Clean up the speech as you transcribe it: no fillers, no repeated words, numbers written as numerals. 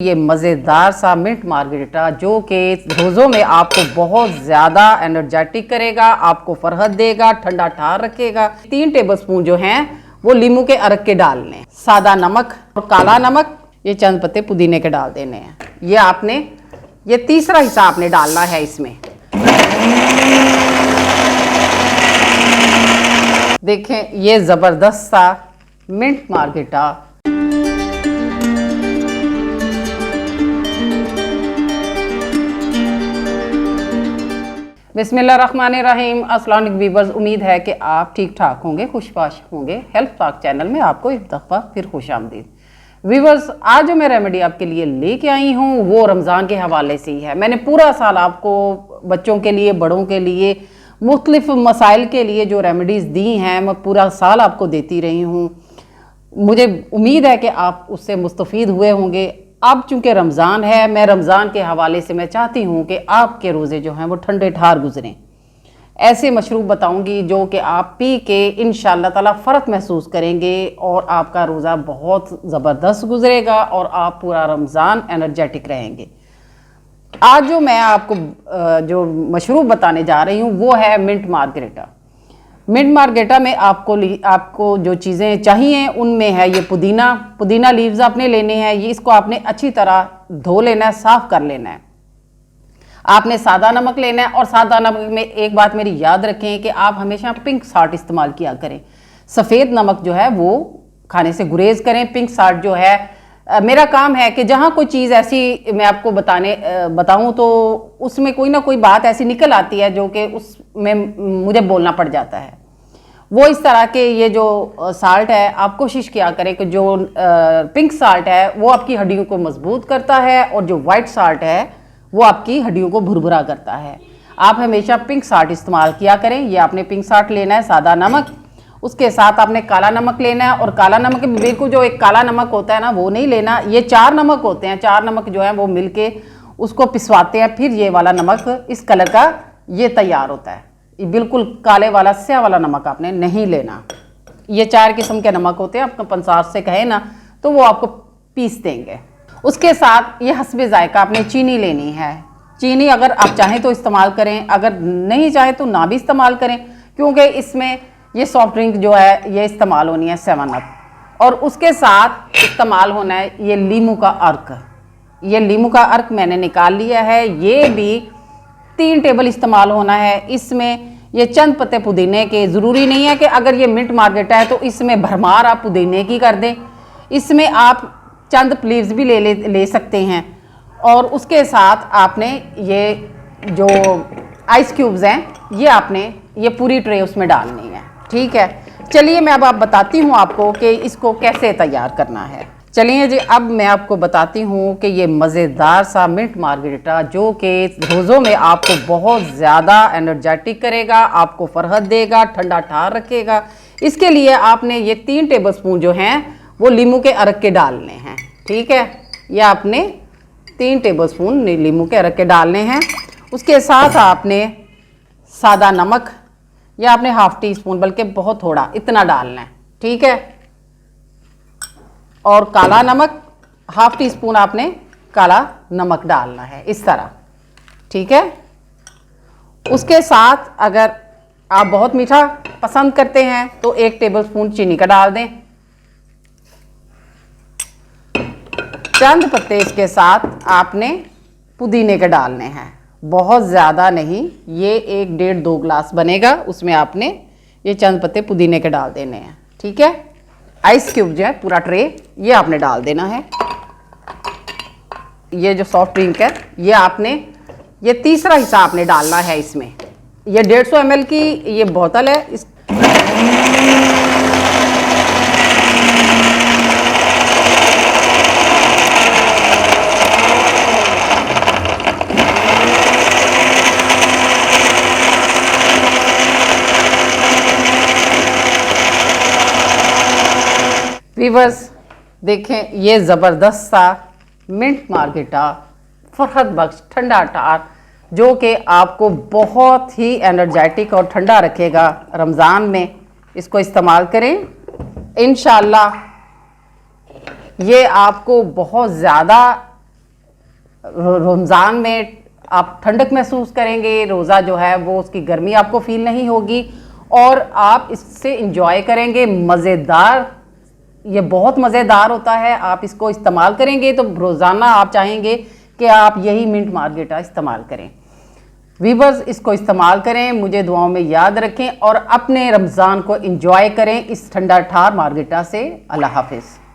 ये मज़ेदार सा मिंट मार्गरेटा जो कि रोज़ों में आपको बहुत ज़्यादा एनर्जेटिक करेगा, आपको फरहत देगा, ठंडा ठार रखेगा। 3 टेबलस्पून जो हैं वो लीमू के अरक के डालने, सादा नमक और काला नमक, ये चंद पत्ते पुदीने के डाल देने हैं। ये तीसरा हिस्सा आपने डालना है इसमें। देखें ये ज़बरदस्त सा मिंट मार्गरेटा। बिस्मिल्लाहिर्रहमानिर्रहीम। अस्सलाम वालेकुम व्यूअर्स, उम्मीद है कि आप ठीक ठाक होंगे, खुशबाश होंगे। हेल्थ पाक चैनल में आपको एक दफ़ा फिर खुश आमदीद। व्यूअर्स, आज जो मैं रेमेडी आपके लिए लेके आई हूँ वो रमज़ान के हवाले से ही है। मैंने पूरा साल आपको बच्चों के लिए, बड़ों के लिए, मुख्तलिफ मसाइल के लिए जो रेमेडीज़ दी हैं मैं पूरा साल आपको देती रही हूँ। मुझे उम्मीद है कि आप उससे मुस्तफ़ीद हुए होंगे। अब चूँकि रमज़ान है, मैं रमज़ान के हवाले से मैं चाहती हूँ कि आपके रोज़े जो हैं वो ठंडे ठार गुजरें। ऐसे मशरूब बताऊँगी जो कि आप पी के इंशाअल्लाह ताला फ़र्क महसूस करेंगे और आपका रोज़ा बहुत ज़बरदस्त गुजरेगा और आप पूरा रमज़ान एनर्जेटिक रहेंगे। आज जो मैं आपको जो मशरूब बताने जा रही हूँ वो है मिंट मार्गरेटा। मिंट मार्गरेटा में आपको जो चीज़ें चाहिए उनमें है ये पुदीना लीव्स आपने लेने हैं। ये इसको आपने अच्छी तरह धो लेना है, साफ़ कर लेना है। आपने सादा नमक लेना है और सादा नमक में एक बात मेरी याद रखें कि आप हमेशा पिंक साल्ट इस्तेमाल किया करें। सफ़ेद नमक जो है वो खाने से गुरेज करें। पिंक साल्ट जो है, मेरा काम है कि जहाँ कोई चीज़ ऐसी मैं आपको बताऊँ तो उसमें कोई ना कोई बात ऐसी निकल आती है जो कि उसमें मुझे बोलना पड़ जाता है। वो इस तरह के ये जो साल्ट है, आप कोशिश किया करें कि जो पिंक साल्ट है वो आपकी हड्डियों को मजबूत करता है और जो वाइट साल्ट है वो आपकी हड्डियों को भुरभुरा करता है। आप हमेशा पिंक साल्ट इस्तेमाल किया करें। ये आपने पिंक साल्ट लेना है, सादा नमक। उसके साथ आपने काला नमक लेना है और काला नमक बिल्कुल जो एक काला नमक होता है ना वो नहीं लेना। ये 4 नमक होते हैं। 4 नमक जो है वो मिलके उसको पिसवाते हैं, फिर ये वाला नमक इस कलर का ये तैयार होता है। ये बिल्कुल काले वाला स्याह वाला नमक आपने नहीं लेना। ये 4 किस्म के नमक होते हैं। आपको पंसार से कहे ना तो वो आपको पीस देंगे। उसके साथ ये हस्बे जायका आपने चीनी लेनी है। चीनी अगर आप चाहें तो इस्तेमाल करें, अगर नहीं चाहें तो ना भी इस्तेमाल करें, क्योंकि इसमें ये सॉफ्ट ड्रिंक जो है ये इस्तेमाल होनी है 7 अप। और उसके साथ इस्तेमाल होना है ये लीमू का अर्क। ये लीमू का अर्क मैंने निकाल लिया है। ये भी 3 टेबल इस्तेमाल होना है। इसमें ये चंद पत्ते पुदीने के, ज़रूरी नहीं है कि अगर ये मिंट मार्गरेटा है तो इसमें भरमार आप पुदीने की कर दें। इसमें आप चंद लीव्स भी ले सकते हैं। और उसके साथ आपने ये जो आइस क्यूब्स हैं ये आपने ये पूरी ट्रे उसमें डालनी है। ठीक है, चलिए मैं अब बताती हूँ आपको कि इसको कैसे तैयार करना है। चलिए जी, अब मैं आपको बताती हूँ कि ये मज़ेदार सा मिंट मार्गरेटा जो कि रोज़ों में आपको बहुत ज़्यादा एनर्जेटिक करेगा, आपको फरहत देगा, ठंडा ठार रखेगा। इसके लिए आपने ये 3 टेबलस्पून जो हैं वो लीमू के अरक के डालने हैं। ठीक है, ये आपने 3 टेबलस्पून लीमू के अरक के डालने हैं। उसके साथ आपने सादा नमक, या आपने ½ टीस्पून, बल्कि बहुत थोड़ा इतना डालना है। ठीक है, और काला नमक ½ टीस्पून आपने काला नमक डालना है इस तरह। ठीक है, उसके साथ अगर आप बहुत मीठा पसंद करते हैं तो 1 टेबलस्पून चीनी का डाल दें। चंद पत्ते इसके साथ आपने पुदीने के डालने हैं, बहुत ज़्यादा नहीं। ये 1-1.5-2 गिलास बनेगा, उसमें आपने ये चंद पत्ते पुदीने के डाल देने हैं। ठीक है, आइस क्यूब जो है पूरा ट्रे ये आपने डाल देना है। ये जो सॉफ्ट ड्रिंक है ये आपने ये तीसरा हिस्सा आपने डालना है इसमें। ये 150 ml की ये बोतल है। इस व्यूअर्स देखें ये ज़बरदस्त सा मिंट मार्गरेटा, फरहत बख्श, ठंडा ठार, जो कि आपको बहुत ही एनर्जेटिक और ठंडा रखेगा रमज़ान में। इसको इस्तेमाल करें इंशाअल्लाह। ये आपको बहुत ज़्यादा रमज़ान में आप ठंडक महसूस करेंगे, रोज़ा जो है वो उसकी गर्मी आपको फील नहीं होगी और आप इससे इंजॉय करेंगे। मज़ेदार, ये बहुत मज़ेदार होता है। आप इसको इस्तेमाल करेंगे तो रोज़ाना आप चाहेंगे कि आप यही मिंट मार्गेटा इस्तेमाल करें। वीवर्स, इसको इस्तेमाल करें, मुझे दुआओं में याद रखें और अपने रमज़ान को इंजॉय करें इस ठंडा ठार मार्गेटा से। अल्लाह हाफिज़।